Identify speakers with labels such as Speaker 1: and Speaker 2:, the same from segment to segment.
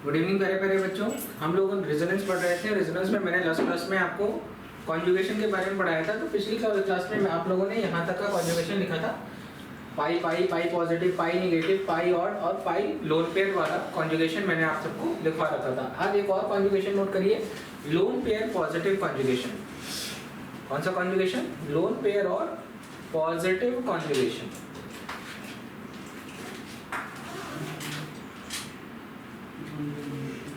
Speaker 1: Good evening प्यारे प्यारे बच्चों। हम लोग रेजोनेंस पढ़ रहे थे। रेजोनेंस में मैंने लास्ट क्लास में आपको कॉन्जुगेशन के बारे में पढ़ाया था। तो पिछली क्लास में आप लोगों ने यहाँ तक का कॉन्जुगेशन लिखा था, पाई पाई, पाई पॉजिटिव, पाई नेगेटिव, पाई ऑड और पाई लोन पेयर वाला कॉन्जुगेशन मैंने आप सबको लिखवा रखा था। आज एक और कॉन्जुगेशन नोट करिए, लोन पेयर पॉजिटिव कॉन्जुगेशन। कौन सा कॉन्जुगेशन? लोन पेयर और पॉजिटिव कॉन्जुगेशन।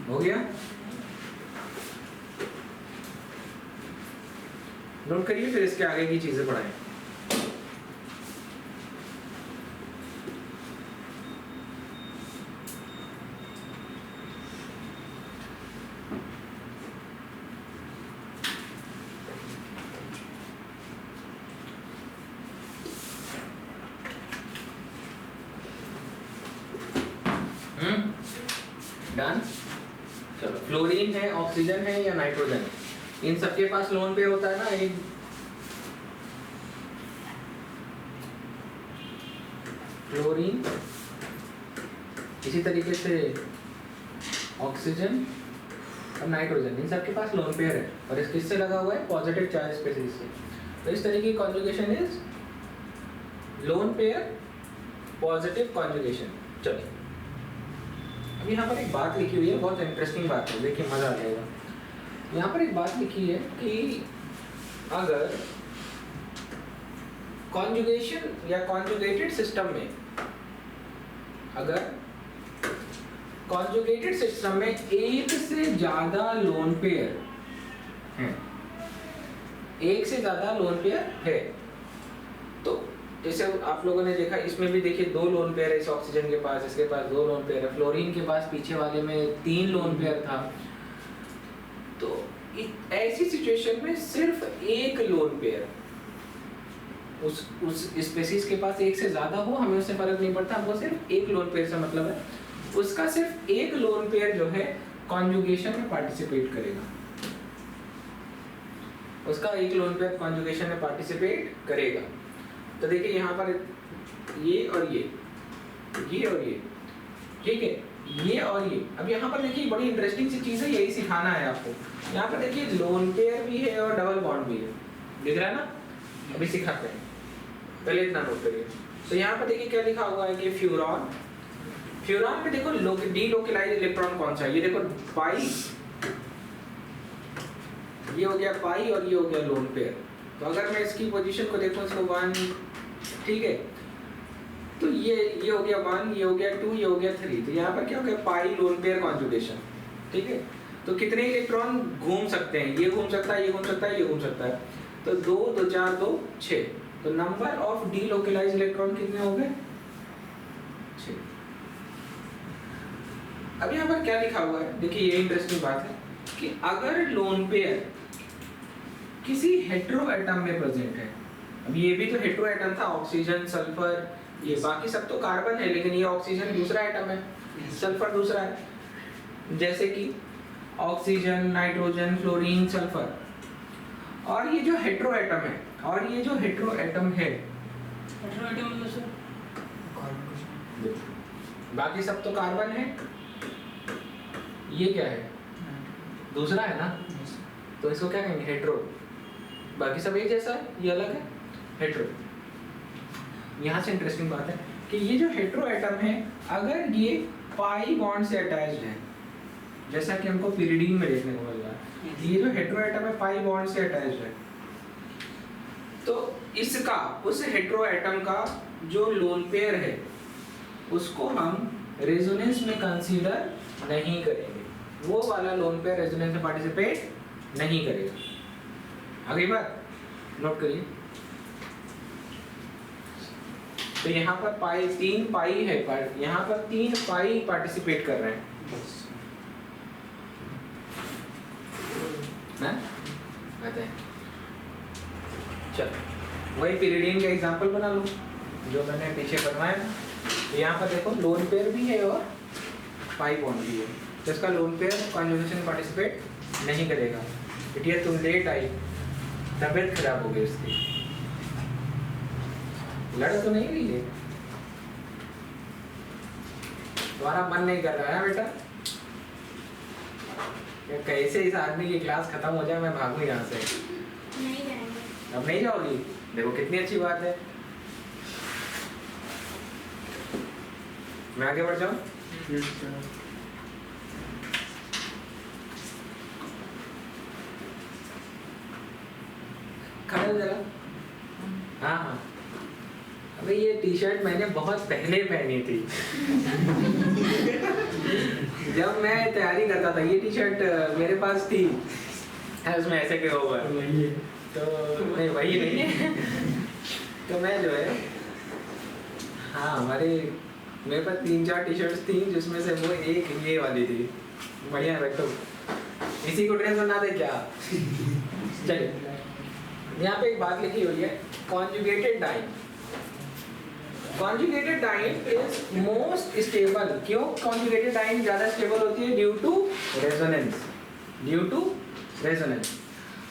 Speaker 1: हो गया? नोट करिए, फिर इसके आगे की चीजें पढ़ाएं। डन। चलो, फ्लोरीन है, ऑक्सीजन है या नाइट्रोजन, इन सबके पास लोन पेयर होता है ना। एक फ्लोरीन, इसी तरीके से ऑक्सीजन और नाइट्रोजन, इन सबके पास लोन पेयर है और इस किससे लगा हुआ है? पॉजिटिव चार्ज स्पीशीज से। तो इस तरीके की conjugation is lone pair positive conjugation. चलिए, अब यहाँ पर एक बात लिखी हुई है, बहुत इंटरेस्टिंग बात है, देखिए मजा आ जाएगा। यहाँ पर एक बात लिखी है कि अगर कॉन्जुगेशन या कॉन्जुगेटेड सिस्टम में, अगर कॉन्जुगेटेड सिस्टम में एक से ज्यादा लोन पेयर है, एक से ज्यादा लोन पेयर है, तो जैसे आप लोगों ने देखा, इसमें भी देखिए दो लोन पेयर है, इस ऑक्सीजन के पास, इसके पास दो लोन पेयर है, फ्लोरीन के पास पीछे वाले में 3 लोन पेयर था। तो ऐसी सिचुएशन में सिर्फ एक लोन पेयर, उस स्पीशीज के पास एक से ज्यादा हो, हमें उससे फर्क नहीं पड़ता, हमको सिर्फ एक लोन पेयर से मतलब है, उसका सिर्फ एक लोन पेयर जो है कॉन्जुगेशन में पार्टिसिपेट करेगा, उसका एक लोन पेयर कॉन्जुगेशन में पार्टिसिपेट करेगा। तो देखिए यहाँ पर ये और ये और ये, ठीक है, ये और ये। अब यहाँ पर देखिए बड़ी इंटरेस्टिंग सी चीज है, यही सिखाना है आपको। यहाँ पर देखिए लोन पेयर भी है और डबल बॉन्ड भी है, दिख रहा है ना? अभी सिखाते हैं, पहले इतना नोट करिए। तो यहाँ पर देखिए क्या लिखा हुआ है कि फ्यूरॉन, फ्यूरॉन में देखो डीलोकलाइज्ड इलेक्ट्रॉन कौन सा है? ये देखो पाई, ये हो गया पाई और ये हो गया लोन पेयर। तो अगर मैं इसकी पोजीशन को देखूं, इसको 1, ठीक है, तो ये हो गया 1, ये हो गया 2, ये हो गया 3। तो यहाँ पर क्या हो गया? पाई लोन पेयर कॉन्जुगेशन, ठीक है। तो कितने इलेक्ट्रॉन घूम सकते हैं? ये घूम सकता है, ये घूम सकता है, ये घूम सकता है। तो 2, 2, 4, 2, 6। तो नंबर ऑफ डीलोकलाइज्ड इलेक्ट्रॉन कितने हो गए? 6। अब यहाँ पर क्या लिखा हुआ है? देखिए ये इंटरेस्टिंग बात है कि अगर लोन पेयर किसी हेटेरो एटम में प्रेजेंट है, अब ये भी तो हेटेरो एटम था, ऑक्सीजन, सल्फर, ये बाकी सब तो कार्बन है, लेकिन ये ऑक्सीजन दूसरा एटम है, सल्फर दूसरा है, जैसे कि ऑक्सीजन, नाइट्रोजन, फ्लोरीन, सल्फर। और ये जो हेटेरो एटम है, और ये जो हेटेरो एटम है,
Speaker 2: हेटेरो एटम मतलब सर
Speaker 1: बाकी सब तो कार्बन है, ये क्या है? दूसरा है ना, तो इसको क्या कहेंगे? हेटेरो। बाकी सब एक जैसा है, ये अलग है, हेटेरो। यहाँ से इंटरेस्टिंग बात है कि ये जो हेटेरो एटम है, अगर ये पाई बॉन्ड से अटैच्ड है, जैसा कि हमको पिरिडीन में देखने को मिल रहा है, ये जो हेटेरो एटम है पाई बॉन्ड से अटैच्ड है, तो इसका, उस हेटेरो एटम का जो लोन पेयर है, उसको हम रेजोनेंस में कंसीडर नहीं करेंगे, वो वाला लोन पेयर रेजोनेंस में पार्टिसिपेट नहीं करेगा। अगली बात नोट करिए। तो यहाँ पर पाई, 3 पाई है, यहाँ पर 3 पाई पार्टिसिपेट कर रहे हैं ना, आते हैं। चलो, वही पिरिडीन का एग्जांपल बना लो जो मैंने पीछे बनवाया। तो यहाँ पर देखो लोन पेयर भी है और पाई बॉन्ड भी है, तो इसका लोन पेयर कॉन्जुगेशन में पार्टिसिपेट नहीं करेगा। बिटिया तुम लेट आई, तबीयत खराब हो गई उसकी, लड़ तो नहीं रही है, तुम्हारा मन नहीं कर रहा है बेटा? कि कैसे इस आदमी की क्लास खत्म हो जाए मैं भागूं यहाँ से।
Speaker 2: नहीं जाएंगे।
Speaker 1: अब नहीं जाओगी? देखो कितनी अच्छी बात है। मैं आगे बढ़ जाऊं? खड़े हो जरा। हाँ हाँ। अबे ये टी शर्ट मैंने बहुत पहले पहनी थी। जब मैं तैयारी करता था ये टी शर्ट मेरे पास थी, उसमें ऐसे के हुआ है तो नहीं वही नहीं है। तो मैं जो है हाँ हमारे मेरे पास 3-4 टी शर्ट्स थी जिसमें से वो एक ये वाली थी। बढ़िया है तो इसी को ड्रेस बना दे क्या? चलिए यहाँ पे एक बात लिखी हुई है conjugated diene. Conjugated diene is most stable. क्यों कॉन्जुगेटेड डाइन ज्यादा स्टेबल होती है? Due to resonance. Due to resonance.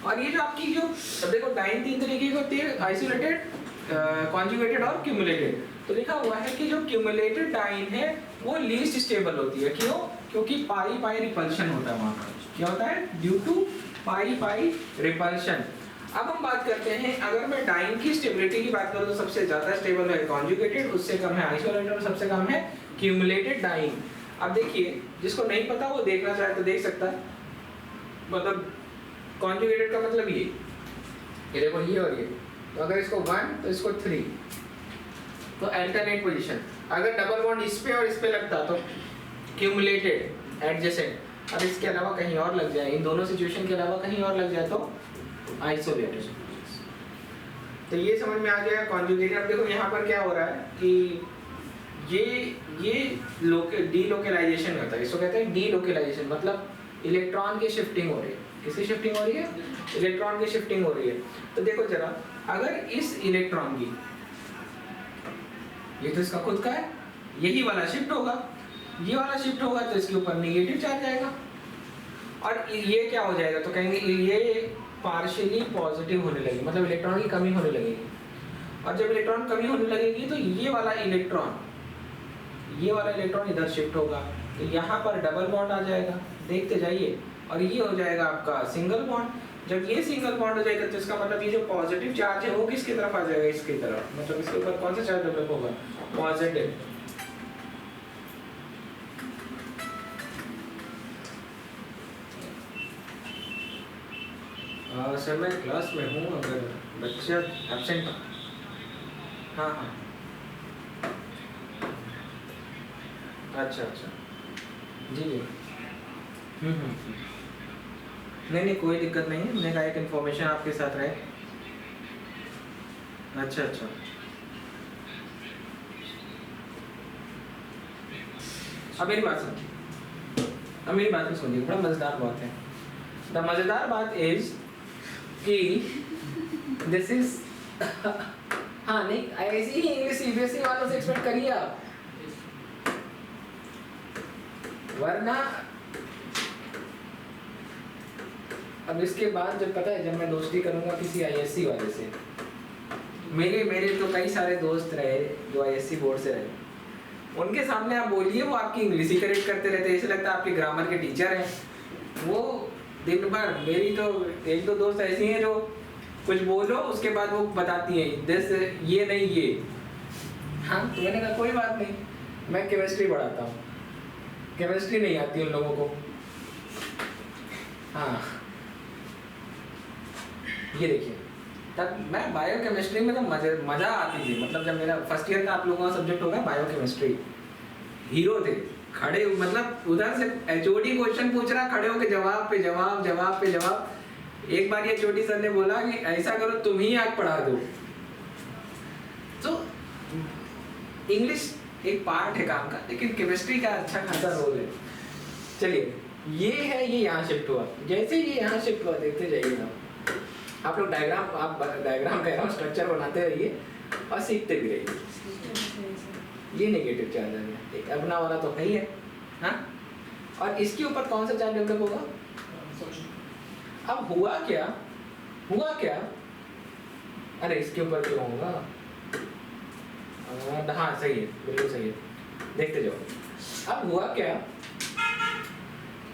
Speaker 1: और ये जो आपकी जो अब देखो डाइन 3 तरीके की होती है, आइसोलेटेड, कॉन्जुगेटेड और क्यूमुलेटेड। तो लिखा हुआ है कि जो क्यूमुलेटेड डाइन है वो लीस्ट स्टेबल होती है। क्यों? क्योंकि पाई पाई रिपल्शन होता है वहां पर। क्या होता है? Due to pi pi repulsion. अब हम बात करते हैं अगर मैं डाइन की स्टेबिलिटी की बात करूं तो सबसे ज्यादा स्टेबल है कॉन्जुगेटेड, उससे कम है आइसोलेटेड और सबसे कम है क्यूमुलेटेड डाइन। अब देखिए जिसको नहीं पता वो देखना चाहे तो देख सकता है। मतलब कॉन्जुगेटेड का मतलब ये देखो ये और ये, तो अगर इसको 1 तो इसको 3, तो अल्टरनेट पोजीशन। अगर डबल बॉन्ड इस पे और इस पे लगता तो क्यूमुलेटेड एडजेसेंट। अब इसके अलावा कहीं और लग जाए, इन दोनों सिचुएशन के अलावा कहीं और लग जाए तो आइसोलेटेड। तो ये समझ में आ गया कॉन्जुगेटेड। अब देखो यहाँ पर क्या हो रहा है कि ये डीलोकेलाइजेशन होता है। इसको कहते हैं डीलोकेलाइजेशन, मतलब इलेक्ट्रॉन की शिफ्टिंग हो रही है। किसकी शिफ्टिंग हो रही है? इलेक्ट्रॉन की शिफ्टिंग हो रही है। तो देखो जरा अगर इस इलेक्ट्रॉन की ये तो इसका खुद का है, यही वाला शिफ्ट होगा, ये वाला शिफ्ट होगा तो इसके ऊपर नेगेटिव चार्ज आएगा और ये क्या हो जाएगा तो कहेंगे ये पार्शियली पॉजिटिव होने लगेगी, मतलब इलेक्ट्रॉन की कमी होने लगेगी। और जब इलेक्ट्रॉन कमी होने लगेगी तो ये वाला इलेक्ट्रॉन इधर शिफ्ट होगा, तो यहाँ पर डबल बॉन्ड आ जाएगा, देखते जाइए, और ये हो जाएगा आपका सिंगल बॉन्ड। जब ये सिंगल बॉन्ड हो जाएगा तो इसका मतलब ये जो पॉजिटिव चार्ज है वो किसकी तरफ आ जाएगा? इसकी तरफ। मतलब इसके ऊपर कौन सा चार्ज डेवलप होगा? पॉजिटिव। सर मैं क्लास में हूँ, अगर बच्चा एब्सेंट हो। हाँ हाँ अच्छा जी जी नहीं कोई दिक्कत नहीं है। मैंने कहा एक इन्फॉर्मेशन आपके साथ रहे। अच्छा अब मेरी बात सुनिए, बड़ा मजेदार बात है। द मजेदार बात इज कि दिस इज हाँ नहीं ऐसी ही इंग्लिश सीबीएसई वालों से एक्सपेक्ट करिए आप, वरना अब इसके बाद जब पता है जब मैं दोस्ती करूंगा किसी आईएससी वाले से, मेरे तो कई सारे दोस्त रहे जो आईएससी बोर्ड से रहे, उनके सामने आप बोलिए वो आपकी इंग्लिश ही करेक्ट करते रहते हैं, ऐसे लगता है आपके ग्रामर के टीचर हैं वो दिन भर। मेरी तो 1-2 दोस्त ऐसी हैं जो कुछ बोलो उसके बाद वो बताती हैं दिस ये नहीं ये। हाँ तो मैंने कहा कोई बात नहीं, मैं केमिस्ट्री पढ़ाता हूँ, केमिस्ट्री नहीं आती उन लोगों को। हाँ ये देखिए तब मैं बायोकेमिस्ट्री में तो मजा आती थी, मतलब जब मेरा फर्स्ट ईयर का आप लोगों का सब्जेक्ट होगा बायोकेमिस्ट्री, हीरो थे खड़े, मतलब उधर से एचओडी क्वेश्चन पूछ रहा, खड़े होकर जवाब पे जवाब। एक बार ये एचओडी सर ने बोला कि ऐसा करो तुम ही आग पढ़ा दो। तो इंग्लिश एक पार्ट है काम का, लेकिन केमिस्ट्री का अच्छा खासा रोल है। चलिए ये है, ये यहाँ शिफ्ट हुआ, जैसे ये यहाँ शिफ्ट हुआ देखते जाइएगा आप लोग डायग्राम कह रहा हूँ, स्ट्रक्चर बनाते रहिए और सीखते भी रहिए। ये नेगेटिव चार्ज आ गया, एक अपना वाला तो है ही है। हाँ और इसके ऊपर कौन सा चार्ज डेवलप होगा? अब हुआ क्या अरे इसके ऊपर क्यों होगा? हाँ सही है, बिल्कुल सही है, देखते जाओ। अब हुआ क्या,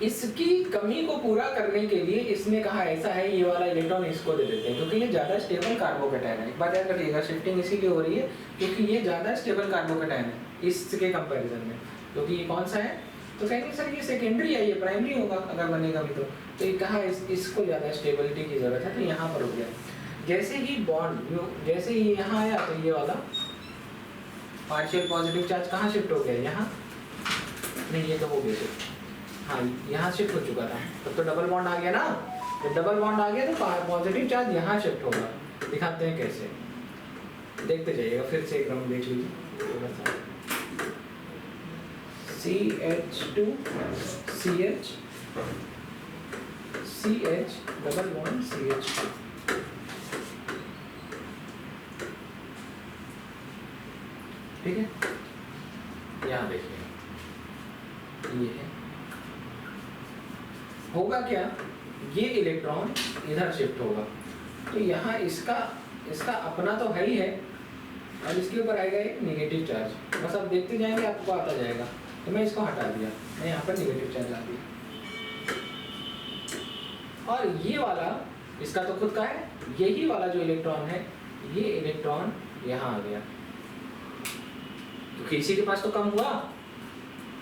Speaker 1: इसकी कमी को पूरा करने के लिए इसने कहा ऐसा है, ये वाला इलेक्ट्रॉन इसको दे देते हैं क्योंकि ये ज़्यादा स्टेबल कार्बोकैटायन है। एक बात याद रखिएगा, शिफ्टिंग इसीलिए हो रही है क्योंकि ये ज़्यादा स्टेबल कार्बोकैटायन है इसके कंपैरिजन में। क्योंकि ये कौन सा है, तो कहेंगे सर ये सेकेंडरी है, ये प्राइमरी होगा अगर बनेगा भी तो ये कहा इसको ज़्यादा स्टेबिलिटी की ज़रूरत है, तो यहाँ पर हो गया। जैसे ही बॉन्ड जैसे ही यहाँ आया तो ये वाला पार्शियल पॉजिटिव चार्ज कहाँ शिफ्ट हो गया, यहाँ नहीं, ये तो हो गया शिफ्ट, हाँ यहाँ शिफ्ट हो चुका था, तब तो डबल बॉन्ड आ गया ना। जब डबल बॉन्ड आ गया तो पॉजिटिव चार्ज यहाँ शिफ्ट होगा। दिखाते हैं कैसे, देखते जाइएगा, फिर से एकदम देख लीजिए। CH2 CH CH double bond CH2, ठीक है। यहाँ देखिए ये है, होगा क्या, ये इलेक्ट्रॉन इधर शिफ्ट होगा तो यहाँ इसका अपना तो है ही है और इसके ऊपर आएगा एक नेगेटिव चार्ज। बस आप देखते जाएंगे आपको आता जाएगा। तो मैं इसको हटा दिया, मैं यहाँ पर नेगेटिव चार्ज आ दिया और ये वाला इसका तो खुद का है, यही वाला जो इलेक्ट्रॉन है ये इलेक्ट्रॉन यहाँ आ गया क्योंकि इसी के पास तो कम हुआ,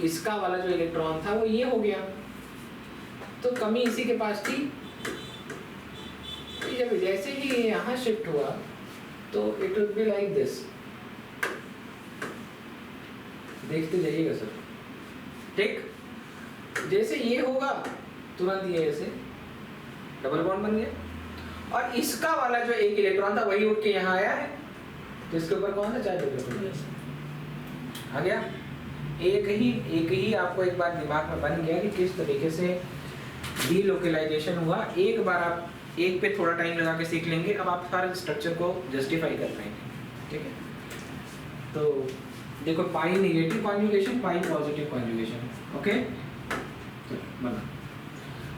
Speaker 1: इसका वाला जो इलेक्ट्रॉन था वो ये हो गया, तो कमी इसी के पास थी। जब जैसे ही यहाँ शिफ्ट हुआ तो it will be like this, देखते जाइएगा सर, ठीक। जैसे ये होगा तुरंत ये ऐसे डबल बॉन्ड बन गया और इसका वाला जो एक इलेक्ट्रॉन था वही उठ के यहाँ आया है, तो इसके ऊपर कौन सा चार्ज आ गया। एक ही आपको एक बार दिमाग में बन गया कि किस तरीके से डीलोकलाइजेशन हुआ। एक बार आप एक पे थोड़ा टाइम लगा के सीख लेंगे, अब आप सारे स्ट्रक्चर को जस्टिफाई कर पाएंगे, ठीक है। तो देखो पाई नेगेटिव कॉन्जुगेशन, पाई पॉजिटिव कॉन्जुगेशन, ओके बना।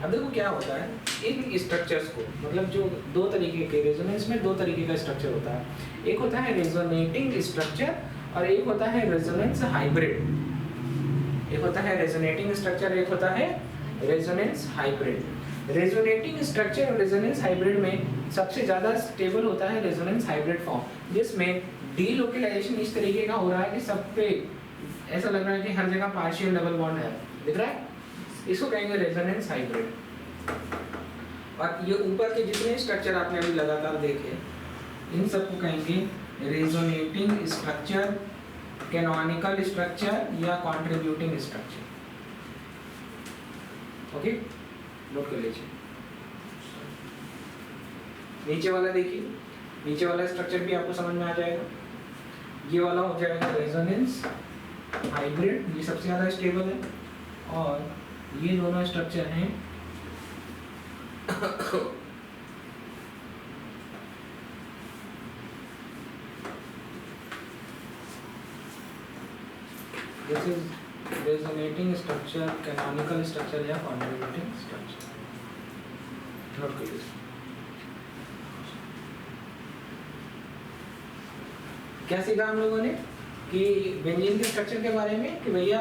Speaker 1: अब देखो क्या होता है इन स्ट्रक्चर्स को, मतलब जो दो तरीके के रेजोनेंस में दो तरीके का स्ट्रक्चर होता है, एक होता है रेजोनेटिंग स्ट्रक्चर और एक होता है रेजोनेंस हाइब्रिड। एक होता है रेजोनेटिंग स्ट्रक्चर, एक होता है रेजोनेंस हाइब्रिड। रेजोनेटिंग स्ट्रक्चर और रेजोनेंस हाइब्रिड में सबसे ज़्यादा स्टेबल होता है रेजोनेंस हाइब्रिड फॉर्म, जिसमें डीलोकलाइजेशन इस तरीके का हो रहा है कि सब पे ऐसा लग रहा है कि हर जगह पार्शियल डबल बॉन्ड है, दिख रहा है, इसको कहेंगे रेजोनेंस हाइब्रिड। और ये ऊपर के जितने स्ट्रक्चर आपने अभी लगातार देखे इन सबको कहेंगे रेजोनेटिंग स्ट्रक्चर, कैनोनिकल स्ट्रक्चर या कंट्रीब्यूटिंग स्ट्रक्चर, ओके नोट कर लीजिए। नीचे वाला देखिए, नीचे वाला स्ट्रक्चर भी आपको समझ में आ जाएगा। ये वाला हो जाएगा रेजोनेंस हाइब्रिड, ये सबसे ज़्यादा स्टेबल है, और ये दोनों स्ट्रक्चर हैं this is resonating structure, canonical structure या कंट्रीब्यूटिंग स्ट्रक्चर, नोट कर लीजिए। क्या सीखा हम लोगों ने कि बेंजीन के स्ट्रक्चर के बारे में कि भैया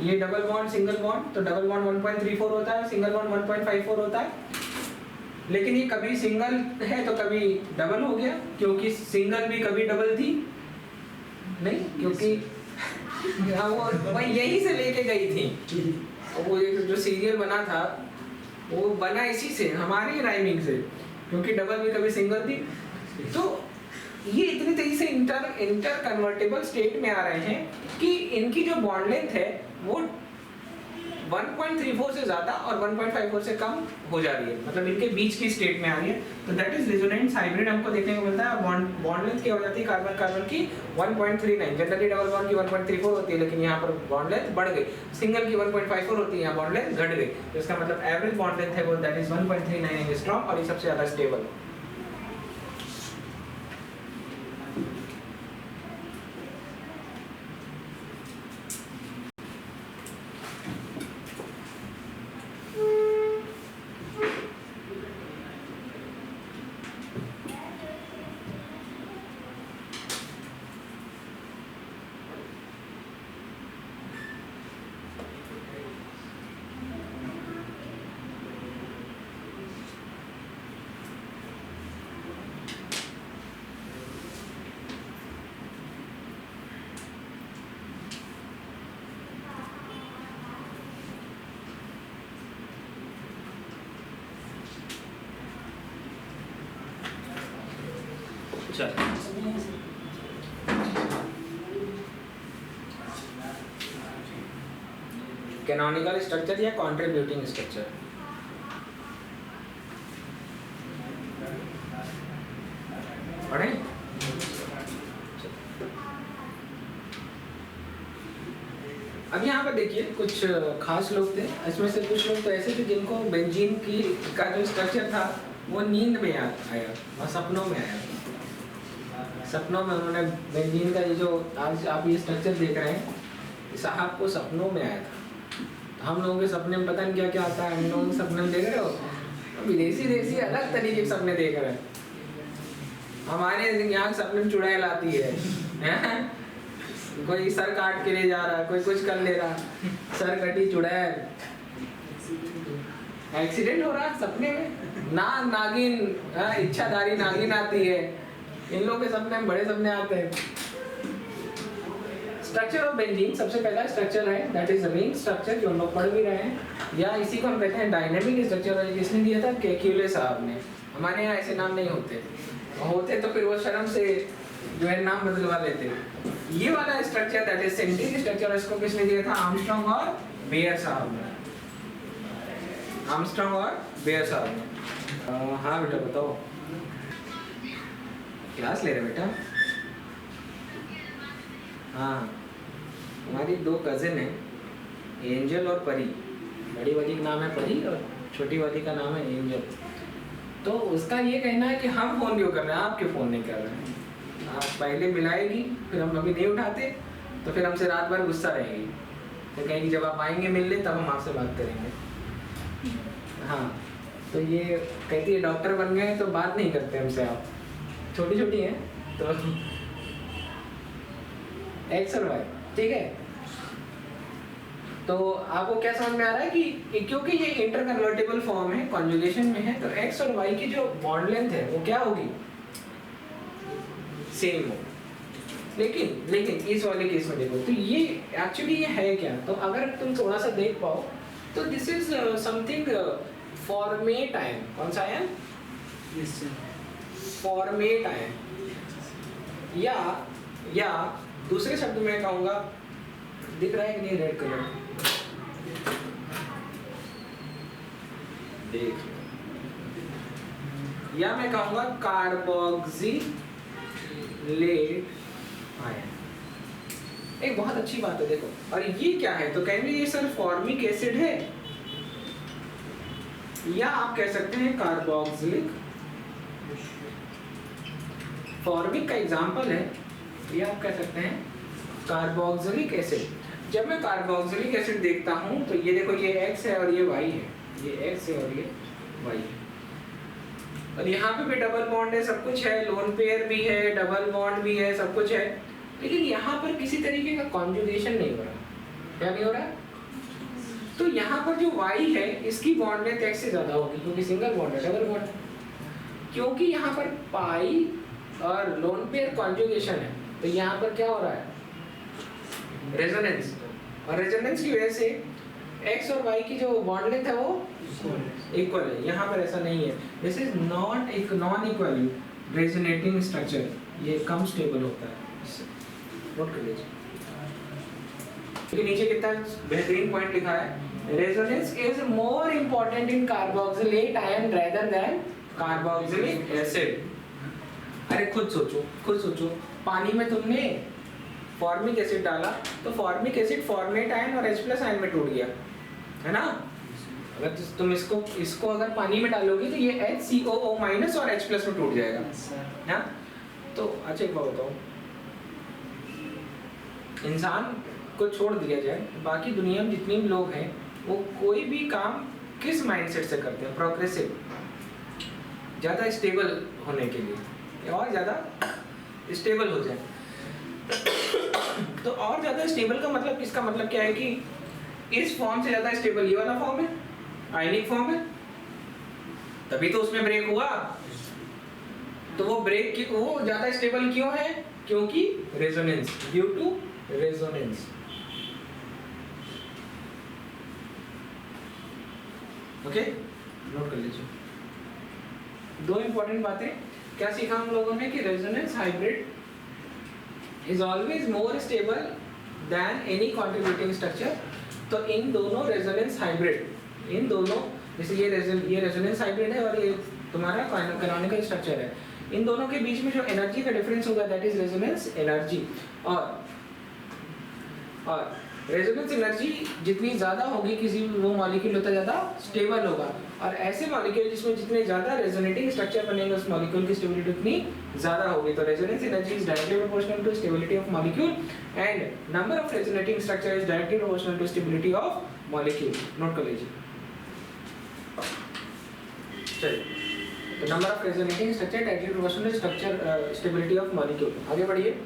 Speaker 1: ये डबल बॉन्ड सिंगल बॉन्ड, तो डबल बॉन्ड 1.34 होता है, सिंगल बॉन्ड 1.54 होता है, लेकिन ये कभी सिंगल है तो कभी डबल हो गया, क्योंकि सिंगल भी कभी डबल थी नहीं, क्योंकि वो यहीं से लेके गई थी, वो जो सीरियल बना था वो बना इसी से, हमारी राइमिंग से, क्योंकि डबल भी कभी सिंगल थी। तो ये इतनी तेजी से इंटर कन्वर्टेबल स्टेट में आ रहे हैं कि इनकी जो बॉन्ड लेंथ है वो 1.34 से ज़्यादा और 1.54 से कम हो जा रही है, मतलब इनके बीच की स्टेट में आ रही है। तो दैट इज रेजोनेंस हाइब्रिड हमको देखने को मिलता है। बॉन्ड लेंथ क्या हो जाती है कार्बन कार्बन की 1.39, जनरली डबल बॉन्ड की 1.34 होती है, लेकिन यहाँ पर बॉन्ड लेंथ बढ़ गई, सिंगल की 1.54 होती है, यहाँ बॉन्ड लेंथ घट गई, तो इसका मतलब एवरेज बॉन्ड लेंथ है वो दैट इज 1.39 एंगस्ट्रॉम, और ये सबसे ज़्यादा स्टेबल है। चलो कैनोनिकल स्ट्रक्चर या कंट्रीब्यूटिंग स्ट्रक्चर। पढ़े? अब यहाँ पर देखिए कुछ खास लोग थे, इसमें से कुछ लोग तो ऐसे थे जिनको बेंजीन की का जो स्ट्रक्चर था वो नींद में आया और सपनों में आया। सपनों में उन्होंने बेंजीन का ये जो आज आप ये स्ट्रक्चर देख रहे हैं, साहब को सपनों में आया था। तो हम लोगों के सपने में पता नहीं क्या क्या आता है, हम लोगों के सपने में देख रहे हो विदेशी देशी अलग तरीके के सपने देख रहे हैं। हमारे यहाँ सपने में चुड़ैल आती है कोई सर काट के ले जा रहा है, कोई कुछ कर ले रहा, सर कटी चुड़ैल, एक्सीडेंट हो रहा है सपने में। नागिन, इच्छाधारी नागिन आती है। इन लोगों के सपने में बड़े सपने आते हैं। स्ट्रक्चर ऑफ बेंजीन सबसे पहला स्ट्रक्चर है दैट इज रिंग स्ट्रक्चर, जो हम लोग पढ़ भी रहे हैं, या इसी को हम कहते हैं डायनेमिक स्ट्रक्चर। किसने दिया था? केक्यूले साहब ने। हमारे यहाँ ऐसे नाम नहीं होते तो फिर वो शर्म से जो है नाम बदलवा लेते। ये वाला structure that is centric structure, इसको किसने दिया था? आर्मस्ट्रांग और बेयर साहब ने। आर्मस्ट्रांग और बेयर साहब ने। हाँ बेटा बताओ, क्लास ले रहे बेटा? हाँ, हमारी दो कजिन हैं, एंजल और परी। बड़ी वाली का नाम है परी और छोटी वाली का नाम है एंजल। तो उसका ये कहना है कि हम फोन क्यों कर रहे हैं, आप क्यों फोन नहीं कर रहे हैं? आप पहले मिलाएगी, फिर हम अभी नहीं उठाते तो फिर हमसे रात भर गुस्सा रहेगी, तो कहेंगे जब आप आएंगे मिलने तब हम आपसे बात करेंगे। हाँ, तो ये कहती है डॉक्टर बन गए तो बात नहीं करते हमसे, आप छोटी छोटी हैं तो एक्स और वाई, ठीक है। तो आपको क्या समझ में आ रहा है कि क्योंकि ये इंटरकन्वर्टेबल फॉर्म है, कॉन्जुगेशन में है, तो एक्स और वाई की जो बॉन्ड लेंथ है वो क्या होगी? सेम हो। लेकिन इस वाले केस में देखो तो ये एक्चुअली ये है क्या? तो अगर तुम थोड़ा सा देख पाओ तो this is something format ion. कौन सा आयन? फॉर्मेट आयन, या दूसरे शब्द में कहूंगा, दिख रहा है कि नहीं रेड कलर? देख, या मैं कहूंगा कार्बोक्सिलेट आयन। एक बहुत अच्छी बात है देखो। और ये क्या है? तो कहेंगे ये सर फॉर्मिक एसिड है, या आप कह सकते हैं कार्बोक्सिलिक। फॉर्मिक का एग्जांपल है, या आप कह सकते हैं कार्बोक्सिलिक एसिड। जब मैं कार्बोक्सिलिक एसिड देखता हूं तो ये देखो, ये X है और ये Y है, ये X है और ये Y है, और यहाँ पे भी डबल बॉन्ड है, सब कुछ है, लोन पेयर भी है, डबल बॉन्ड भी है, सब कुछ है, लेकिन यहाँ पर किसी तरीके का कॉन्जुगेशन नहीं हो रहा। क्या नहीं हो रहा? तो यहाँ पर जो Y है इसकी बॉन्ड लेंथ X से ज्यादा होगी, क्योंकि सिंगल बॉन्ड है, डबल बॉन्ड है। क्योंकि यहाँ पर पाई और लोन पेयर कॉन्जुगेशन है, तो यहाँ पर क्या हो रहा है? रेजोनेंस। और रेजोनेंस की वजह से X और Y की जो बॉन्ड लेंथ है वो इक्वल है। यहाँ पर ऐसा नहीं है। दिस इज नॉट एक नॉन इक्वल रेजोनेटिंग स्ट्रक्चर, ये कम स्टेबल होता है। नोट कर लीजिए, नीचे कितना बेहतरीन पॉइंट लिखा है, resonance is more important in carboxylate ion rather than carboxylic acid. अरे खुद सोचो, पानी में तुमने फॉर्मिक एसिड डाला तो फॉर्मिक एसिड फॉर्मेट आयन और H+ आयन में टूट गया, है ना? अगर तुम इसको अगर पानी में डालोगे तो ये HCOO- और H+ में टूट जाएगा, है? तो अच्छा एक बात बताओ, इंसान को छोड़ दिया जाए, बाकी दुनिया में जितने भी लोग हैं वो कोई भी काम किस माइंडसेट से करते हैं? प्रोग्रेसिव, ज़्यादा स्टेबल होने के लिए, और ज़्यादा स्टेबल हो जाए। तो और ज़्यादा स्टेबल का मतलब, इसका मतलब क्या है कि इस फॉर्म से ज़्यादा स्टेबल ये वाला फॉर्म है, आयनिक फॉर्म है, तभी तो उसमें ब्रेक हुआ। तो वो ब्रेक की वो ज़्यादा स्टेबल क्यों है? क्योंकि resonance, due to resonance. Okay, note कर लीजिए। दो इंपॉर्टेंट बातें, क्या सीखा हम लोगों ने कि resonance hybrid is always more stable then any contributing structure. तो इन दोनों रेजोनेंस हाइब्रिड, इन दोनों, जैसे ये रेजोनेंस हाइब्रिड है और ये तुम्हारा कैनोनिकल स्ट्रक्चर है, इन दोनों के बीच में जो एनर्जी का डिफरेंस होगा दैट इज रेजोनेंस एनर्जी। और रेजोनेंस एनर्जी जितनी ज़्यादा होगी किसी वो मॉलिक्यूल उतना ज़्यादा स्टेबल होगा, और ऐसे मॉलिक्यूल जिसमें जितने ज़्यादा रेजोनेटिंग स्ट्रक्चर बनेंगे उस मॉलिक्यूल की स्टेबिलिटी उतनी ज़्यादा होगी। तो resonance energy is directly proportional to stability of molecule and number of resonating structure is directly proportional to stability of molecule. Note कर लीजिए। चलिए, तो number of resonating structure directly proportional to structure stability of molecule. आगे बढ़िए।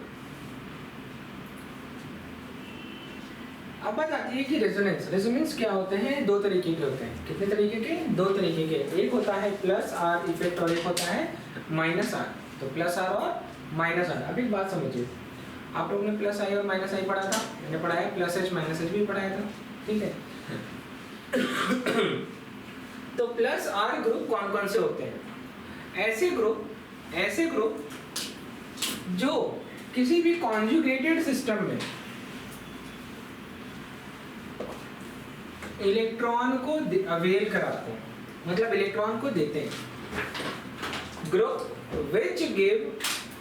Speaker 1: अब बात आती है कि रेजोनेंस क्या होते हैं? दो तरीके के होते हैं। कितने तरीके के? दो तरीके के। एक होता है प्लस आर इफेक्ट और एक होता है माइनस आर। तो प्लस आर और माइनस आर। अब एक बात समझिए, आप लोगों ने प्लस आई और माइनस आई पढ़ा था, मैंने पढ़ाया प्लस एच माइनस एच भी पढ़ाया था, ठीक है। तो प्लस आर ग्रुप कौन कौन से होते हैं? ऐसे ग्रुप जो किसी भी कॉन्जुगेटेड सिस्टम में इलेक्ट्रॉन को अवेल कराते हैं, मतलब इलेक्ट्रॉन को देते हैं। Group which give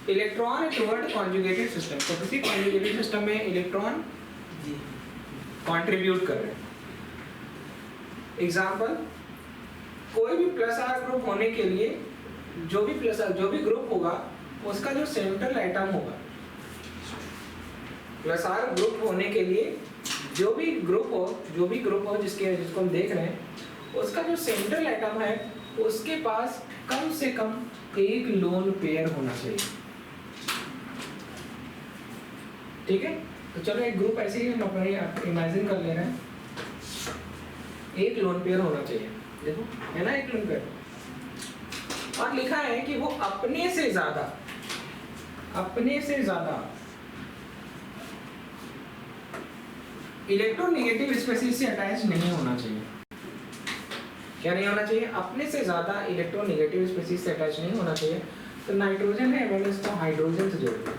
Speaker 1: electron toward conjugated system. तो किसी कॉन्जुगेटेड सिस्टम में इलेक्ट्रॉन कंट्रीब्यूट कर रहे हैं। एग्जांपल, कोई भी प्लस आर ग्रुप होने के लिए जो भी ग्रुप होगा उसका जो सेंट्रल एटम होगा, प्लस आर ग्रुप होने के लिए जो भी ग्रुप हो जिसको हम देख रहे हैं, उसका जो सेंट्रल एटम है उसके पास कम से कम एक लोन पेयर होना चाहिए, ठीक है। तो चलो एक ग्रुप ऐसे ही हम अपने इमेजिन कर ले रहे हैं, एक लोन पेयर होना चाहिए, देखो है ना, एक लोन पेयर। और लिखा है कि वो अपने से ज्यादा इलेक्ट्रोनेगेटिव स्पीशीज से अटैच नहीं होना चाहिए। क्या नहीं होना चाहिए? अपने से ज्यादा इलेक्ट्रोनेगेटिव स्पीशीज से अटैच नहीं होना चाहिए। तो नाइट्रोजन है, मैंने इसको हाइड्रोजन से जोड़ दिया,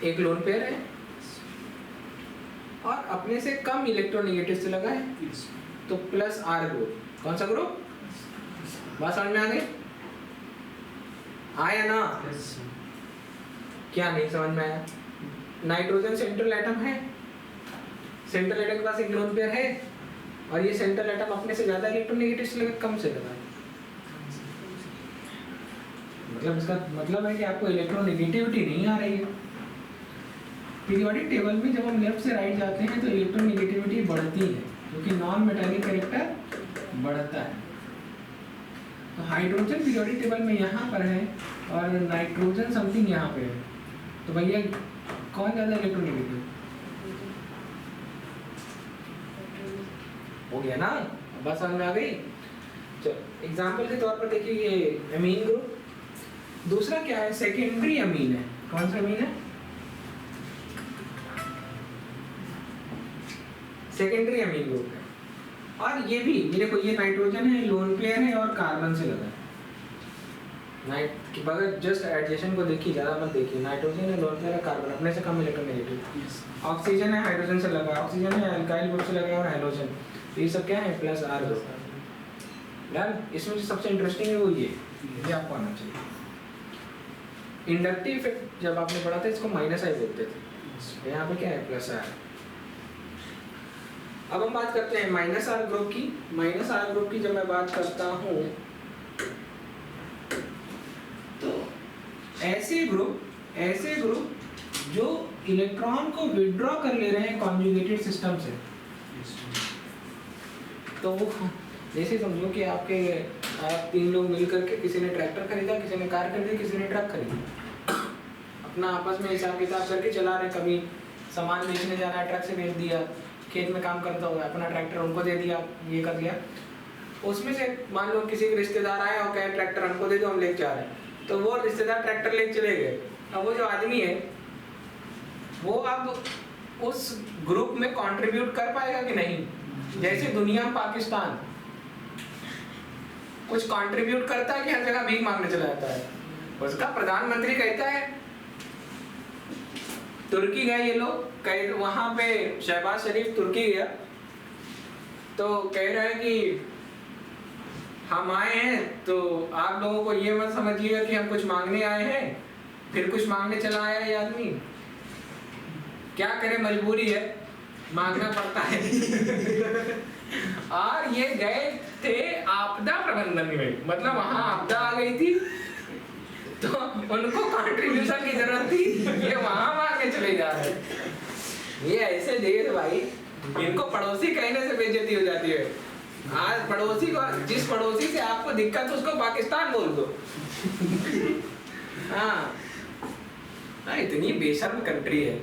Speaker 1: एक लोन पेयर है और अपने से कम इलेक्ट्रोनेगेटिव से लगा है, तो प्लस आर ग्रुप। कौन सा ग्रुप? बात समझ में आ गई? आया ना? क्या नहीं समझ में आया? नाइट्रोजन सेंट्रल एटम है, सेंट्रल एटम के पास एक लोन पेयर है और ये सेंट्रल एटम अपने से ज्यादा इलेक्ट्रोनेगेटिव से लगा, कम से लगा। मतलब इसका मतलब है कि आपको इलेक्ट्रोनेगेटिविटी नहीं आ रही है। पीरियोडिक टेबल में जब हम लेफ्ट से राइट जाते हैं तो इलेक्ट्रोनेगेटिविटी बढ़ती है क्योंकि नॉन मेटालिक कैरेक्टर बढ़ता है। तो हाइड्रोजन पीरियोडिक टेबल में यहाँ पर है और नाइट्रोजन समथिंग यहाँ पे है, तो भैया कौन ज्यादा इलेक्ट्रोनेगेटिव हो गया ना? बात समझ में आ गई? चलो एग्जांपल के तौर पर देखिए, ये अमीन ग्रुप। दूसरा क्या है? सेकेंडरी अमीन है। कौन सा अमीन है? सेकेंडरी अमीन ग्रुप है। और ये भी, ये देखो, ये नाइट्रोजन है, लोन पेयर है और कार्बन से लगा है। अगर जस्ट एडजेशन को देखिए, ज़्यादा मत देखिए। नाइट्रोजन है, लोन पेयर है, कार्बन अपने से कम इलेक्ट्रोनेगेटिव। ऑक्सीजन है, हाइड्रोजन से लगा, ऑक्सीजन है, अल्काइल ग्रुप से लगा और हाइड्रोजन। तो ये सब क्या है? Plus R group. डन। इसमें जो सबसे इंटरेस्टिंग है वो ये आपको आना चाहिए। इंडक्टिव इफेक्ट जब आपने पढ़ा था इसको माइनस आई बोलते थे, यहाँ पे क्या है? Plus R. अब हम बात करते हैं माइनस आर ग्रुप की। माइनस आर ग्रुप की जब मैं बात करता हूँ तो ऐसे ग्रुप जो इलेक्ट्रॉन को विड्रॉ कर ले रहे हैं कॉन्जुगेटेड सिस्टम से। तो जैसे समझो कि आप तीन लोग मिल करके, किसी ने ट्रैक्टर खरीदा, किसी ने कार खरीदी, किसी ने ट्रक खरीदा, अपना आपस में हिसाब किताब करके चला रहे। कभी सामान बेचने जा रहा है, ट्रक से बेच दिया, खेत में काम करता हुआ अपना ट्रैक्टर उनको दे दिया, ये कर दिया। उसमें से मान लो किसी के रिश्तेदार आए और कहे ट्रैक्टर हमको दे दो, हम लेके जा रहे हैं, तो वो रिश्तेदार ट्रैक्टर लेके चले गए। अब वो जो आदमी है वो अब उस ग्रुप में कंट्रीब्यूट कर पाएगा कि नहीं? जैसे दुनिया में पाकिस्तान कुछ कंट्रीब्यूट करता है कि हर जगह भीख मांगने चला जाता है? उसका प्रधानमंत्री कहता है, तुर्की गए ये लोग, कहीं वहां पे शहबाज शरीफ तुर्की गया तो कह रहा है कि हम आए हैं तो आप लोगों को ये मत समझिएगा कि हम कुछ मांगने आए हैं, फिर कुछ मांगने चला आया ये आदमी। क्या करे, मजबूरी है, मांगना पड़ता है। और ये गए थे आपदा प्रबंधन में, मतलब वहां आपदा आ गई थी तो उनको कंट्रीब्यूशन की जरूरत थी, ये वहां मांगने चले जा रहे हैं। ये ऐसे देश भाई, इनको पड़ोसी कहने से बेइज्जती हो जाती है। आज पड़ोसी को, जिस पड़ोसी से आपको दिक्कत उसको पाकिस्तान बोल दो। हाँ, इतनी बेशर्म कंट्री है।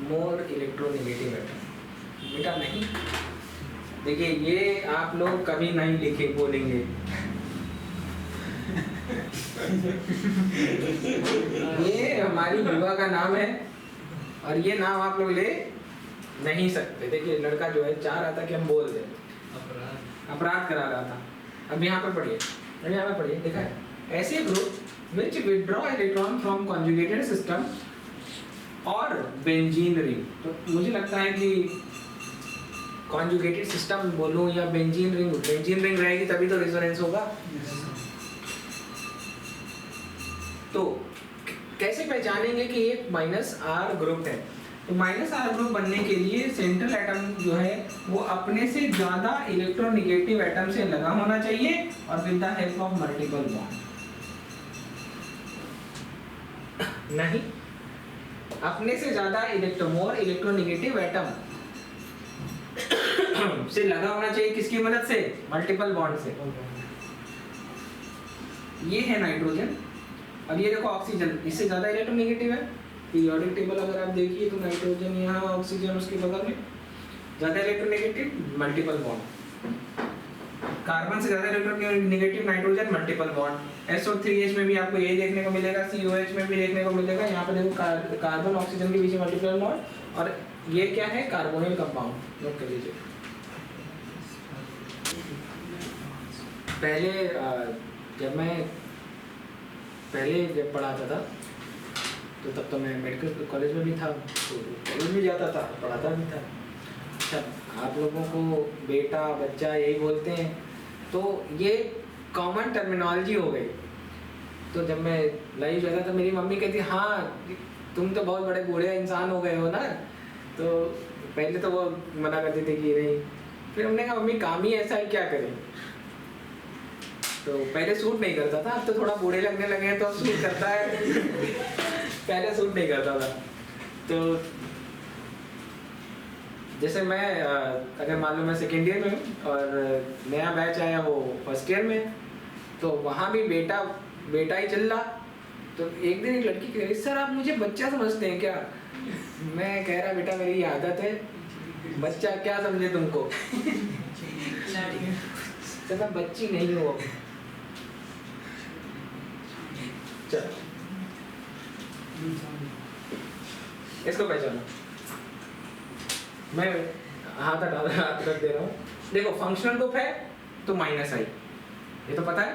Speaker 1: मोर इलेक्ट्रोनेगेटिव एटम, बेटा नहीं, देखिए ये आप लोग कभी नहीं लिखे बोलेंगे। ये हमारी विवाह का नाम है और ये नाम आप लोग ले नहीं सकते। देखिए लड़का जो है चाह रहा था कि हम बोल दें, अपराध करा रहा था। अब यहाँ पर पढ़िए, यहाँ पर पढ़िए, देखा है, ऐसे group which withdraw electron from conjugated system और बेंजीन रिंग। तो मुझे लगता है कि कॉन्जुगेटेड सिस्टम बोलूं या बेंजीन रिंग रहेगी तभी तो रेजोनेंस होगा। तो कैसे पहचानेंगे कि एक -R ग्रुप है? तो -R ग्रुप बनने के लिए सेंट्रल एटम जो है वो अपने से ज्यादा इलेक्ट्रोनेगेटिव एटम से लगा होना चाहिए और with the help of multiple bond. नहीं, अपने से ज्यादा मोर इलेक्ट्रोनेगेटिव एटम से लगा होना चाहिए, किसकी मदद से? मल्टीपल बॉन्ड से। ये है नाइट्रोजन और ये देखो ऑक्सीजन, इससे ज्यादा इलेक्ट्रोनेगेटिव है। पीरियोडिक टेबल अगर आप देखिए तो नाइट्रोजन यहाँ, ऑक्सीजन उसके बगल में, ज्यादा इलेक्ट्रोनेगेटिव, मल्टीपल बॉन्ड। कार्बन से ज्यादा electronegative nitrogen, multiple bond. SO3H में भी आपको यही देखने को मिलेगा, COH में भी देखने को मिलेगा। यहाँ पे देखो कार्बन ऑक्सीजन के बीच में मल्टीपल बॉन्ड, और ये क्या है? Carbonyl compound. नोट कर लीजिए। पहले जब पढ़ाता था तो तब तो मैं मेडिकल कॉलेज में भी था, तो कॉलेज में जाता था, पढ़ाता भी था। अच्छा, आप लोगों को बेटा बच्चा यही बोलते हैं, तो ये कॉमन टर्मिनोलॉजी हो गई। तो जब मैं लाइव जाता था मेरी मम्मी कहती, हाँ तुम तो बहुत बड़े बूढ़े इंसान हो गए हो ना। तो पहले तो वो मना करती थी कि नहीं, फिर हमने कहा मम्मी काम ही ऐसा है, क्या करें। तो पहले सूट नहीं करता था, अब तो थोड़ा बूढ़े लगने लगे हैं तो सूट करता है। पहले सूट नहीं करता था। तो जैसे मैं अगर मान लो मैं सेकेंड ईयर में हूँ और नया बैच आया वो फर्स्ट ईयर में, तो वहाँ भी बेटा ही चल रहा। तो एक दिन एक लड़की कह रही, सर आप मुझे बच्चा समझते हैं क्या? मैं कह रहा बेटा मेरी आदत है, बच्चा क्या समझे तुमको। तो मैं बच्ची नहीं हूँ। चलो इसको पहचानो। मैं हाथ रख दे रहा हूँ। देखो फंक्शनल ग्रुप है तो -I, ये तो पता है।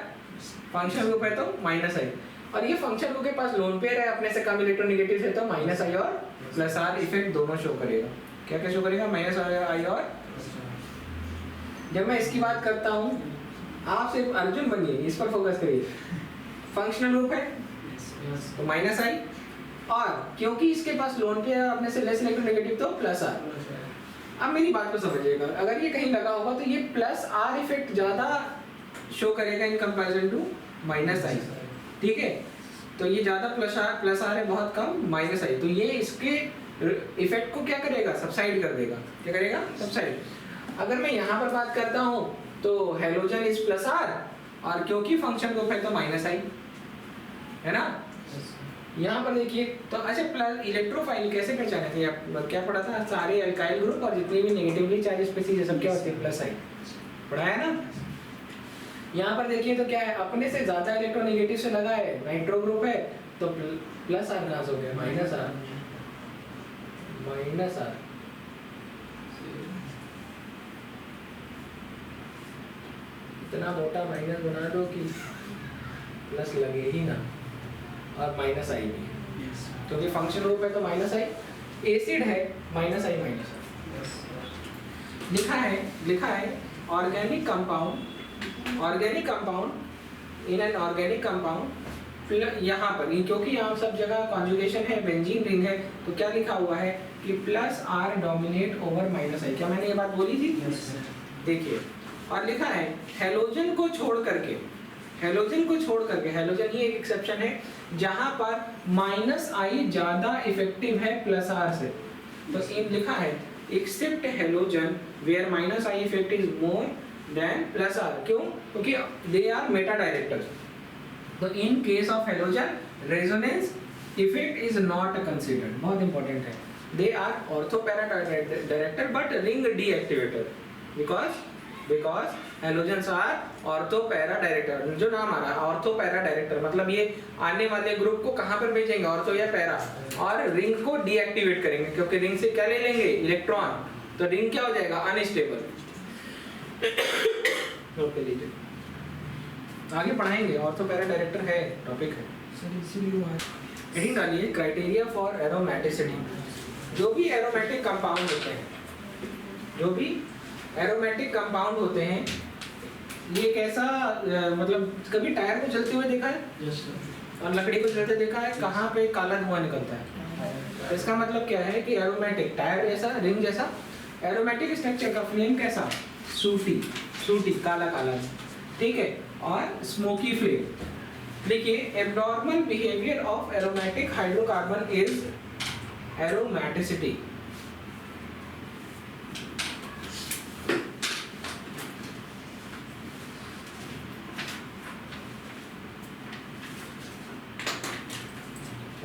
Speaker 1: फंक्शनल ग्रुप है तो -I, और ये फंक्शनल ग्रुप के पास लोन पेयर है, अपने से कम इलेक्ट्रोनेगेटिव है तो -I और +R इफेक्ट दोनों शो करेगा। क्या क्या शो करेगा? -I और। जब मैं इसकी बात करता हूँ, आप सिर्फ अर्जुन बनिए, इस पर फोकस करिए। फंक्शनल ग्रुप है तो -I, और क्योंकि इसके पास लोन पेयर है अपने से लेस इलेक्ट्रोनेगेटिव तो +R। अब मेरी बात को समझिएगा, अगर ये कहीं लगा होगा तो ये +R इफेक्ट ज्यादा शो करेगा इन कंपैरिजन टू -I, ठीक है। तो ये ज्यादा +R है, बहुत कम -I, तो ये इसके इफेक्ट को क्या करेगा? सबसाइड कर देगा। क्या करेगा? सबसाइड। अगर मैं यहाँ पर बात करता हूँ तो हेलोजन इज +R, और क्योंकि फंक्शन ग्रुप है तो -I है ना। यहाँ पर देखिए तो अच्छा, प्लस इलेक्ट्रोफाइल कैसे पहचाने थे? आप क्या पढ़ा था? सारे अल्काइल ग्रुप और जितनी भी नेगेटिवली चार्ज स्पीशीज सब क्या होते हैं? +I पढ़ाया ना। यहाँ पर देखिए तो क्या है, अपने से ज्यादा इलेक्ट्रोनेगेटिव से लगा है, नाइट्रो ग्रुप है तो +R कहाँ से हो गया? -R। इतना मोटा माइनस बना दो कि प्लस लगे ही ना, और माइनस आई भी है
Speaker 3: Yes.
Speaker 1: क्योंकि फंक्शन ग्रुप है तो माइनस आई, एसिड है माइनस आई माइनस आई। लिखा है organic compound in an organic compound, यहाँ पर क्योंकि यहाँ सब जगह कॉन्जुगेशन है, बेंजीन रिंग है, तो क्या लिखा हुआ है कि plus R dominate over minus I. क्या मैंने ये बात बोली थी?
Speaker 3: Yes, sir.
Speaker 1: देखिए, और लिखा है हेलोजन को छोड़ करके, हेलोजन ही एक एक्सेप्शन है जहां पर माइनस आई ज्यादा इफेक्टिव है प्लस आर से। तो इन लिखा है except halogen where minus I effect is more than plus R. क्यों? क्योंकि दे आर मेटा डायरेक्टर्स। तो in case of halogen resonance effect is not considered. बहुत इंपॉर्टेंट है। They are ortho para director but ring deactivator because halogens are ortho para director. जो नाम आ रहा है ortho para director, मतलब ये आने वाले ग्रुप को कहां पर भेजेंगे, ऑर्थो या पैरा, और रिंग को डीएक्टिवेट करेंगे क्योंकि रिंग से क्या ले लेंगे, इलेक्ट्रॉन। तो रिंग क्या हो जाएगा, अनस्टेबल। ओके लीजिए आगे पढ़ाएंगे, ऑर्थो पैरा डायरेक्टर है टॉपिक है।
Speaker 3: Sir, इसीलिए वहाँ
Speaker 1: हेडिंग डालिए क्राइटेरिया फॉर एरोमेटिसिटी। जो भी एरोमेटिक कंपाउंड होते हैं ये कैसा मतलब कभी टायर को जलते हुए देखा है
Speaker 3: Yes, sir.
Speaker 1: और लकड़ी को जलते देखा है, कहाँ पे काला धुआं निकलता है। तो इसका मतलब क्या है कि एरोमेटिक टायर जैसा, रिंग जैसा, एरोमेटिक स्ट्रक्चर का फ्लेम कैसा, सूटी काला ठीक है, और स्मोकी फ्लेम। देखिए abnormal behaviour of aromatic hydrocarbon is aromaticity.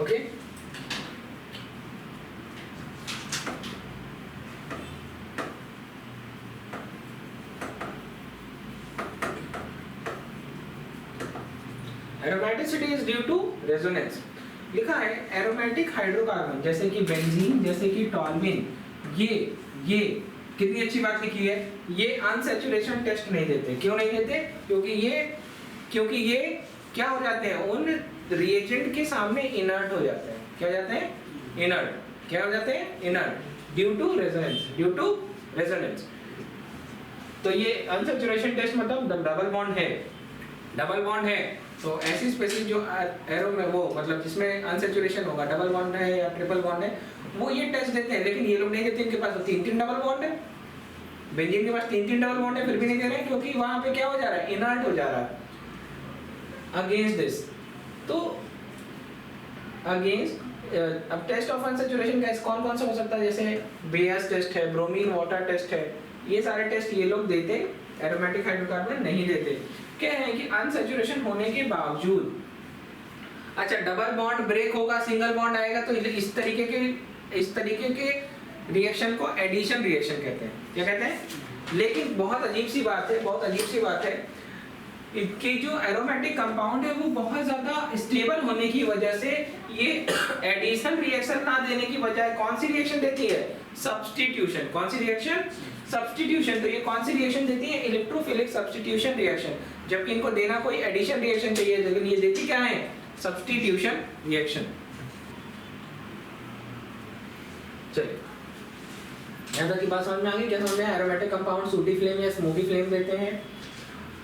Speaker 1: Okay aromaticity is due to resonance. लिखा है एरोमेटिक हाइड्रोकार्बन जैसे कि बेंजीन, जैसे कि टॉल्यूइन, ये कितनी अच्छी बात लिखी है, ये अनसैचुरेशन टेस्ट नहीं देते। क्यों नहीं देते? क्योंकि ये क्या हो जाते हैं, उन रिएजेंट के सामने इनर्ट हो जाते हैं। क्या हो जाते हैं? इनर्ट। क्या हो जाते हैं? Inert due to resonance. तो ये अनसैचुरेशन टेस्ट मतलब डबल बॉन्ड है तो ऐसी स्पेसिस जो एरो में वो मतलब जिसमें अनसैचुरेशन होगा, डबल बॉन्ड है या ट्रिपल बॉन्ड है, वो ये टेस्ट देते हैं। लेकिन ये लोग नहीं देते, इनके पास तो 3 डबल बॉन्ड है। बेंजीन के पास 3 डबल बॉन्ड है, फिर भी नहीं दे रहे हैं क्योंकि वहां पे क्या हो जा रहा है, इनर्ट हो जा रहा है। अगेंस्ट दिस तो अब टेस्ट ऑफ अनसैचुरेशन का कौन सा हो सकता है, जैसे बेयस टेस्ट है, ब्रोमीन वाटर टेस्ट है, ये सारे टेस्ट ये लोग देते, एरोमेटिक हाइड्रोकार्बन नहीं देते। क्या है कि अनसैचुरेशन होने के बावजूद, अच्छा डबल बॉन्ड ब्रेक होगा, सिंगल बॉन्ड आएगा, तो इस तरीके के रिएक्शन को एडिशन रिएक्शन कहते हैं। क्या कहते हैं? लेकिन बहुत अजीब सी बात है कि जो एरोमेटिक कंपाउंड है वो बहुत ज्यादा स्टेबल होने की वजह से ये एडिशन रिएक्शन ना देने की बजाय कौन सी रिएक्शन देती है, सब्स्टिट्यूशन। कौन सी रिएक्शन? सब्स्टिट्यूशन। तो ये कौन सी रिएक्शन देती है, इलेक्ट्रोफिलिक सब्स्टिट्यूशन रिएक्शन। जबकि इनको देना कोई एडिशन रिएक्शन चाहिए, लेकिन ये देती क्या है, सब्स्टिट्यूशन रिएक्शन। चलिए यहाँ तक की बात समझ में आ गई? क्या समझ में? एरोमेटिक कंपाउंड सूटी फ्लेम या स्मोकी फ्लेम देते हैं।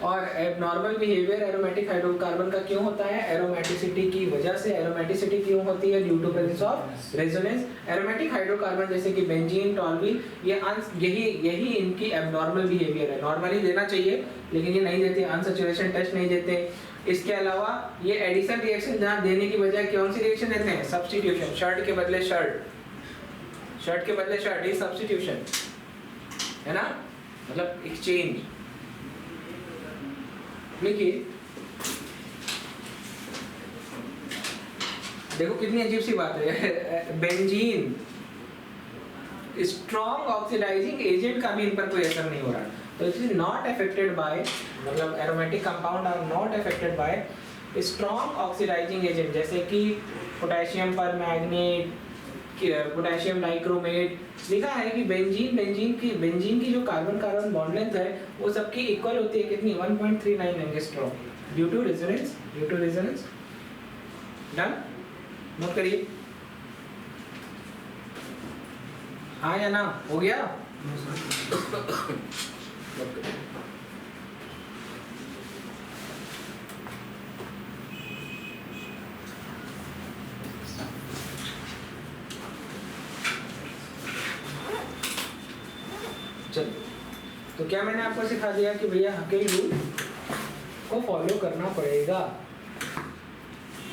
Speaker 1: और एबनॉर्मल बिहेवियर एरोमेटिक हाइड्रोकार्बन का क्यों होता है, एरोमेटिसिटी की वजह से। एरोमेटिसिटी क्यों होती है? Due to presence of resonance. Aromatic hydrocarbon जैसे कि बेंजीन, टॉल्यूइन, यही इनकी एबनॉर्मल बिहेवियर है। नॉर्मली देना चाहिए लेकिन ये नहीं देते, अनसैचुरेशन टेस्ट नहीं देते। इसके अलावा ये एडिशन रिएक्शन जहाँ देने की बजाय कौन सी रिएक्शन देते हैं, सब्स्टिट्यूशन। शर्ट के बदले शर्ट, ये सब्स्टिट्यूशन है ना, मतलब एक्सचेंज। देखिए देखो कितनी अजीब सी बात है, बेंजीन स्ट्रॉन्ग ऑक्सीडाइजिंग एजेंट का भी इन पर कोई असर नहीं हो रहा। तो it is not affected by, मतलब aromatic compound are not affected by strong oxidising agent जैसे कि पोटेशियम पर मैग्नेट, पोटेशियम डाइक्रोमेट, लिखा है कि बेंजीन की जो कार्बन कार्बन बॉन्ड लेंथ है वो सबकी इक्वल होती है कितनी 1.39 angstrom due to resonance. Done, note करिए। हाँ या ना, हो गया? चलो, तो क्या मैंने आपको सिखा दिया कि भैया हकेल रूल को फॉलो करना पड़ेगा।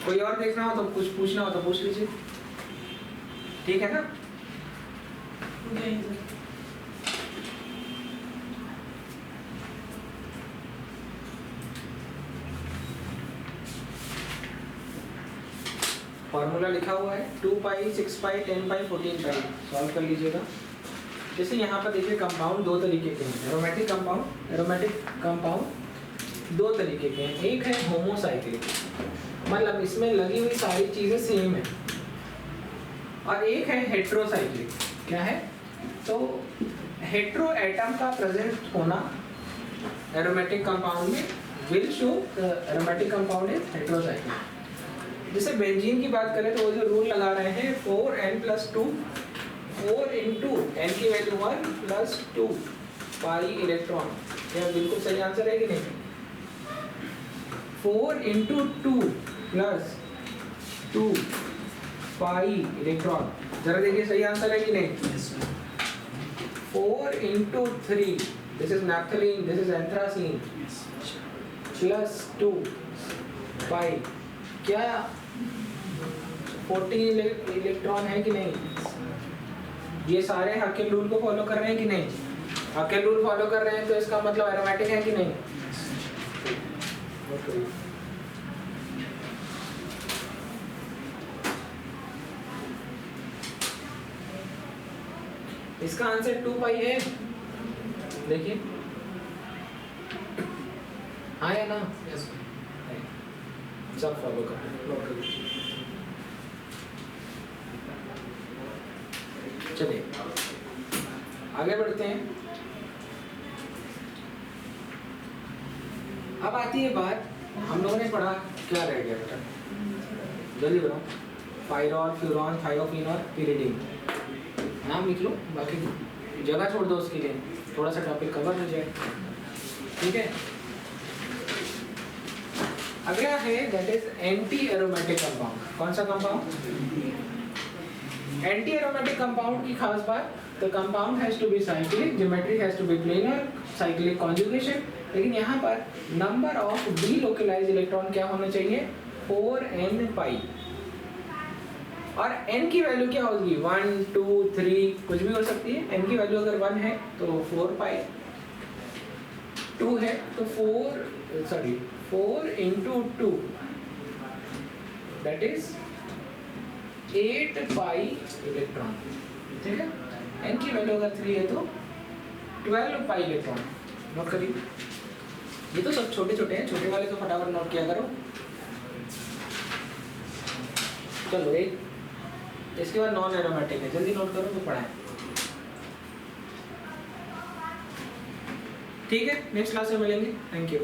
Speaker 1: कोई और देखना हो तो कुछ पूछना हो तो पूछ लीजिए, ठीक है ना? फॉर्मूला लिखा हुआ है 2 पाई 6 पाई 10 पाई 14 पाई, सॉल्व कर लीजिएगा। जैसे यहाँ पर देखिए कंपाउंड दो तरीके के हैं, एरोमेटिक कंपाउंड दो तरीके के हैं। एक है होमोसाइक्लिक, मतलब इसमें लगी हुई सारी चीजें सेम है, और एक है हेट्रोसाइक्लिक। क्या है? तो हेट्रो एटम का प्रेजेंट होना एरोमेटिक कंपाउंड में will show aromatic compound is heterocyclic. जैसे बेंजीन की बात करें तो वो जो रूल लगा रहे हैं 4n+2, 4 इंटू एन की वैल्यू 1 + 2 पाई इलेक्ट्रॉन, यह बिल्कुल सही आंसर है कि नहीं? 4 इंटू 2 + 2 पाई इलेक्ट्रॉन, जरा देखिए सही आंसर है कि नहीं? 4 into 3, this is naphthalene, this is anthracene, +2 पाई, क्या 14 इलेक्ट्रॉन है कि नहीं? ये सारे हकेल रूल को फॉलो कर रहे हैं कि नहीं? हकेल रूल फॉलो कर रहे हैं तो इसका मतलब एरोमेटिक है कि नहीं? इसका आंसर 2 पाई है, देखिए। हाँ या ना? सब फॉलो कर रहे हैं। चलिए आगे बढ़ते हैं। अब आती है बात, हम लोगों ने पढ़ा, क्या रह गया बेटा? जल्दी बताओ। पायरॉल, फ्यूरॉन, थायोफिन और पिरिडीन, नाम लिख लो, बाकी जगह छोड़ दो उसके लिए, थोड़ा सा टॉपिक कवर हो जाए, ठीक है? अगला है that is anti aromatic compound. कौन सा कंपाउंड? एंटी एरोमेटिक कंपाउंड की खास बात, the compound has to be cyclic, geometry has to be planar, cyclic conjugation, लेकिन यहाँ पर number of delocalise electron क्या होना चाहिए? 4n पाई, और n की वैल्यू क्या होगी? 1 2 3 कुछ भी हो सकती है। n की वैल्यू अगर 1 है तो 4 पाई, 2 है तो 4 into 2 that is 8 pi electron, ठीक है? n की वैल्यू अगर 3 है तो 12 पाई इलेक्ट्रॉन। नोट करिए, ये तो सब छोटे छोटे हैं, छोटे वाले तो फटाफट नोट किया करो। चलो एक, इसके बाद नॉन एरोमेटिक है, जल्दी नोट करो तो पढ़ाएं, ठीक है? नेक्स्ट क्लास में मिलेंगे, थैंक यू।